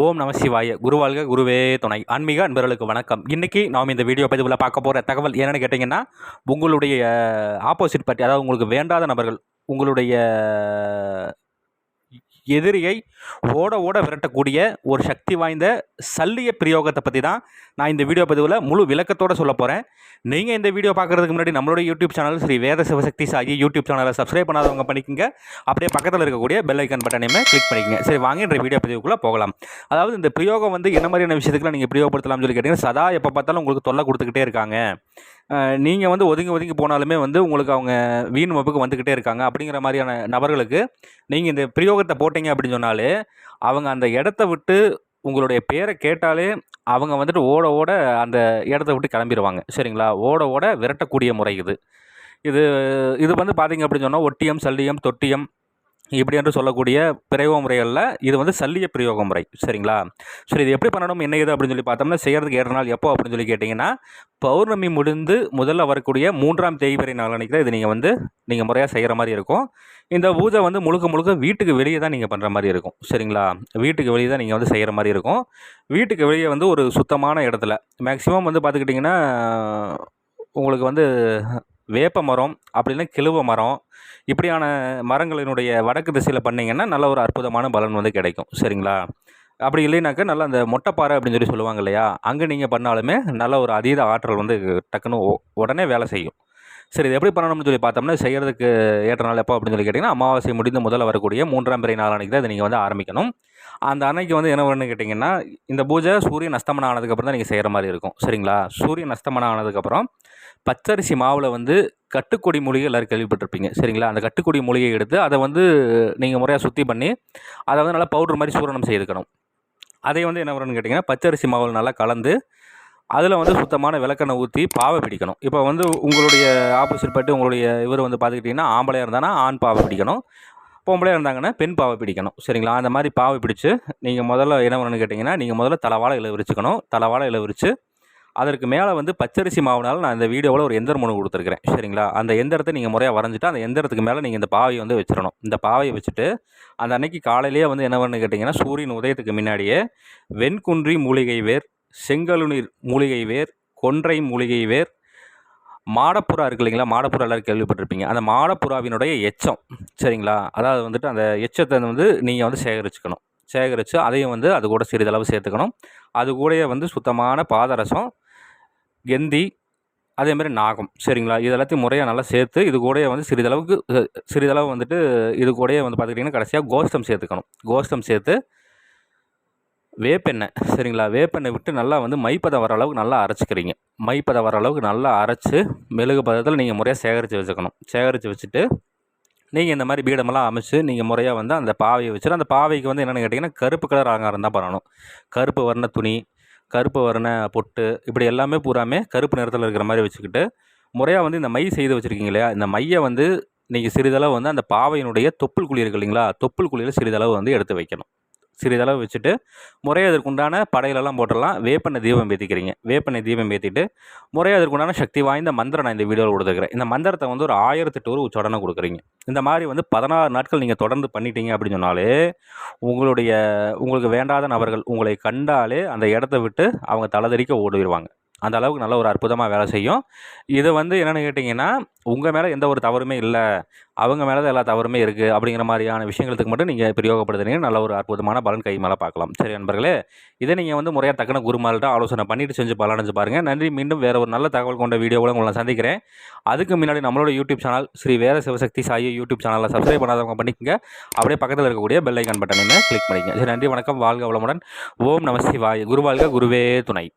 ஓம் நம சிவாய. குருவாழ்க குருவே துணை. ஆன்மீக அன்பர்களுக்கு வணக்கம். இன்றைக்கி நாம் இந்த வீடியோ பதிவில் பார்க்க போகிற தகவல் என்னென்னு கேட்டிங்கன்னா, உங்களுடைய ஆப்போசிட் பார்ட்டி, அதாவது உங்களுக்கு வேண்டாத நபர்கள், உங்களுடைய எதிரியை ஓட ஓட விரட்டக்கூடிய ஒரு சக்தி வாய்ந்த சல்லிய பிரயோகத்தை பற்றி தான் நான் இந்த வீடியோ பதிவில் முழு விளக்கத்தோடு சொல்ல போகிறேன். நீங்கள் இந்த வீடியோ பார்க்குறதுக்கு முன்னாடி நம்மளுடைய யூடியூப் சேனல் ஸ்ரீ வேத சிவசக்தி சாயி யூடியூப் சேனலை சப்ஸ்கிரைப் பண்ணாதவங்க பண்ணிக்கோங்க. அப்படியே பக்கத்தில் இருக்கக்கூடிய பெல் ஐக்கன் பட்டனையுமே கிளிக் பண்ணிக்கங்க. சரி, வாங்க இந்த வீடியோ பதிவுக்குள்ளே போகலாம். அதாவது இந்த பிரயோகம் என்ன மாதிரியான விஷயத்துக்குலாம் நீங்கள் பிரயோகப்படுத்தலாம்னு சொல்லி கேட்டிங்கன்னா, சதா எப்போ பார்த்தாலும் உங்களுக்கு தொல்லை கொடுத்துக்கிட்டே இருக்காங்க, நீங்கள் ஒதுங்கி ஒதுங்கி போனாலுமே உங்களுக்கு அவங்க வீண் வகுப்புக்கு வந்துக்கிட்டே இருக்காங்க அப்படிங்கிற மாதிரியான நபர்களுக்கு நீங்கள் இந்த பிரயோகத்தை போட்டீங்க அப்படின்னு சொன்னாலே அவங்க அந்த இடத்த விட்டு உங்களுடைய பேரை கேட்டாலே அவங்க ஓட ஓட அந்த இடத்த விட்டு கிளம்பிடுவாங்க. சரிங்களா? ஓட ஓட விரட்டக்கூடிய முறை இது. இது இது பார்த்தீங்க அப்படின்னு சொன்னால் ஒட்டியம், சல்லியம், தொட்டியம் இப்படி என்று சொல்லக்கூடிய பிரயோக முறைகளில் இது சல்லிய பிரயோக முறை. சரிங்களா? சரி, இது எப்படி பண்ணணும், என்ன இது அப்படின்னு சொல்லி பார்த்தோம்னா, செய்கிறதுக்கு ஏற்ற நாள் எப்போ அப்படின்னு சொல்லி கேட்டிங்கன்னா, பௌர்ணமி முடிந்து முதல்ல வரக்கூடிய 3ஆம் தேய்பிறை நாளன்னைக்கு தான் இது நீங்கள் முறையாக செய்கிற மாதிரி இருக்கும். இந்த பூஜை முழுக்க முழுக்க வீட்டுக்கு வெளியே தான் நீங்கள் பண்ணுற மாதிரி இருக்கும். சரிங்களா? வீட்டுக்கு வெளியே தான் நீங்கள் செய்கிற மாதிரி இருக்கும். வீட்டுக்கு வெளியே ஒரு சுத்தமான இடத்துல மேக்ஸிமம் பார்த்துக்கிட்டிங்கன்னா, உங்களுக்கு வேப்ப மரம் அப்படின்னா கிழுவ மரம் இப்படியான மரங்களினுடைய வடக்கு திசையில் பண்ணிங்கன்னா நல்ல ஒரு அற்புதமான பலன் கிடைக்கும். சரிங்களா? அப்படி இல்லைனாக்கா நல்லா அந்த மொட்டைப்பாறை அப்படின்னு சொல்லி சொல்லுவாங்க இல்லையா, அங்கே நீங்கள் பண்ணாலுமே நல்ல ஒரு அதீத ஆற்றல் டக்குன்னு உடனே வேலை செய்யும். சரி, இது எப்படி பண்ணணும்னு சொல்லி பார்த்தோம்னா, செய்கிறதுக்கு ஏற்ற நாள் எப்போ அப்படின்னு சொல்லி கேட்டிங்கன்னா, அமாவாசை முடிந்து முதல்ல வரக்கூடிய 3ஆம் பிறை நாள் அன்றைக்கி தான் இதை நீங்கள் ஆரம்பிக்கணும். அந்த அன்னைக்கு என்ன பண்ணணும்னு கேட்டிங்கன்னா, இந்த பூஜை சூரியன் அஸ்தமனம் ஆனதுக்கப்புறம் தான் நீங்கள் செய்கிற மாதிரி இருக்கும். சரிங்களா? சூரியன் அஸ்தமனம் ஆனதுக்கப்புறம் பச்சரிசி மாவில் கட்டுக்கொடி மூலிகை எல்லோரும் கேள்விப்பட்டிருப்பீங்க. சரிங்களா? அந்த கட்டுக்கொடி மூலிகை எடுத்து அதை நீங்கள் முறையாக சுத்தி பண்ணி அதை நல்லா பவுடர் மாதிரி சூரணம் செய்துக்கணும். அதை என்ன பண்ணணும்னு கேட்டிங்கன்னா, பச்சரிசி மாவில் நல்லா கலந்து அதில் சுத்தமான விளக்கெண்ணெய் ஊற்றி பாவை பிடிக்கணும். இப்போ உங்களுடைய ஆப்போசிட் பார்ட்டி உங்களுடைய இவர் பார்த்துக்கிட்டிங்கன்னா, ஆம்பளையாக இருந்தானா ஆண் பாவை பிடிக்கணும், பொம்பளையாக இருந்தாங்கன்னா பெண் பாவை பிடிக்கணும். சரிங்களா? அந்த மாதிரி பாவை பிடிச்சி நீங்கள் முதல்ல என்ன பண்ணணும்னு கேட்டிங்கன்னா, நீங்கள் முதல்ல தலைவாழை இலை விரிச்சுக்கணும். தலைவாழை இலை விரித்து அதற்கு மேலே பச்சரிசி மாவுனால் நான் இந்த வீடியோவில் ஒரு எந்திர மனு கொடுத்துருக்கிறேன். சரிங்களா? அந்த எந்திரத்தை நீங்கள் முறையாக வரைஞ்சிட்டு அந்த எந்திரத்துக்கு மேலே நீங்கள் இந்த பாவையை வச்சிடணும். இந்த பாவையை வச்சுட்டு அந்த அன்னைக்கு காலையிலேயே என்ன பண்ணணும்னு கேட்டிங்கன்னா, சூரியன் உதயத்துக்கு முன்னாடியே வெண்குன்றி மூலிகை வேர், செங்கழுநீர் மூலிகை வேர், கொன்றை மூலிகை வேர், மாடப்புறா இருக்குது இல்லைங்களா, மாடப்புறா எல்லோரும் கேள்விப்பட்டிருப்பீங்க. அந்த மாடப்புறாவினுடைய எச்சம். சரிங்களா? அதாவது அந்த எச்சத்தை நீங்கள் சேகரிச்சுக்கணும். சேகரித்து அதையும் அது கூட சிறிதளவு சேர்த்துக்கணும். அது கூட சுத்தமான பாதரசம், கெந்தி, அதேமாதிரி நாகம். சரிங்களா? இது எல்லாத்தையும் முறையாக நல்லா சேர்த்து இது கூட சிறிதளவு இது கூட பார்த்துக்கிட்டிங்கன்னா கடைசியாக கோஷ்டம் சேர்த்துக்கணும். கோஷ்டம் சேர்த்து வேப்பெண்ணெய். சரிங்களா? வேப்பெண்ணெய் விட்டு நல்லா மைப்பதம் வர அளவுக்கு நல்லா அரைச்சிக்கிறீங்க. மைப்பதம் வர அளவுக்கு நல்லா அரைச்சி மெழுகு பதத்தில் நீங்கள் முறையாக சேகரித்து வச்சுக்கணும். சேகரித்து வச்சுட்டு நீங்கள் இந்த மாதிரி பீடமெல்லாம் அமைச்சு நீங்கள் முறையாக அந்த பாவையை வச்சுட்டு, அந்த பாவைக்கு என்னென்னு கேட்டிங்கன்னா, கருப்பு கலர் அலங்காரம் தான் பண்ணணும். கருப்பு வர்ண துணி, கருப்பு வர்ண பொட்டு, இப்படி எல்லாமே பூராமே கருப்பு நிறத்தில் இருக்கிற மாதிரி வச்சுக்கிட்டு, முறையாக இந்த மை செய்து வச்சுருக்கீங்க இல்லையா, இந்த மையை நீங்கள் சிறிதளவு அந்த பாவையினுடைய தொப்புள் குழி இருக்குது இல்லைங்களா, தொப்புள் குழியில் சிறிதளவு எடுத்து வைக்கணும். சிறிதளவு வச்சுட்டு முறையாக அதற்குண்டான படையிலெல்லாம் போட்டுடலாம். வேப்பெண்ணெய் தீபம் ஏற்றிக்கிறீங்க. வேப்பெண்ணெய் தீபம் ஏற்றிட்டு முறையாக அதற்குண்டான சக்தி வாய்ந்த மந்திரம் நான் இந்த வீடியோவில் கொடுத்துருக்கிறேன். இந்த மந்திரத்தை ஒரு 1008 ஒரு உச்சடனை கொடுக்குறீங்க. இந்த மாதிரி 16 நாட்கள் நீங்கள் தொடர்ந்து பண்ணிட்டீங்க அப்படின்னு சொன்னாலே உங்களுக்கு வேண்டாத நபர்கள் உங்களை கண்டாலே அந்த இடத்த விட்டு அவங்க தலைதறிக்க ஓடிடுவாங்க. அந்த அளவுக்கு நல்ல ஒரு அற்புதமாக வேலை செய்யும். இது என்னென்னு கேட்டிங்கன்னா, உங்கள் மேலே எந்த ஒரு தவறுமே இல்லை, அவங்க மேலே தான் எல்லா தவறுமே இருக்குது அப்படிங்கிற மாதிரியான விஷயங்களுக்கு மட்டும் நீங்கள் பிரயோகப்படுத்துனீங்கன்னா நல்ல ஒரு அற்புதமான பலன் கை மேலே பார்க்கலாம். சரி நண்பர்களே, இதை நீங்கள் முறையாக தக்கன குருமால்கிட்ட ஆலோசனை பண்ணிவிட்டு செஞ்சு பலனடைஞ்சு பாருங்கள். நன்றி. மீண்டும் வேறு ஒரு நல்ல தகவல் கொண்ட வீடியோவில் உங்களை சந்திக்கிறேன். அதுக்கு முன்னாடி நம்மளோட யூடியூப் சேனல் ஸ்ரீ வேத சிவசக்தி சாயி யூடியூப் சேனலில் சப்ஸ்கிரைப் பண்ணாதவங்க பண்ணிக்கங்க. அப்படியே பக்கத்தில் இருக்கக்கூடிய பெல் ஐக்கான் பட்டனையுமே கிளிக் பண்ணிக்கங்க. சரி, நன்றி, வணக்கம், வாழ்க வளமுடன். ஓம் நம சிவாய. குருவாழ்க குருவே துணை.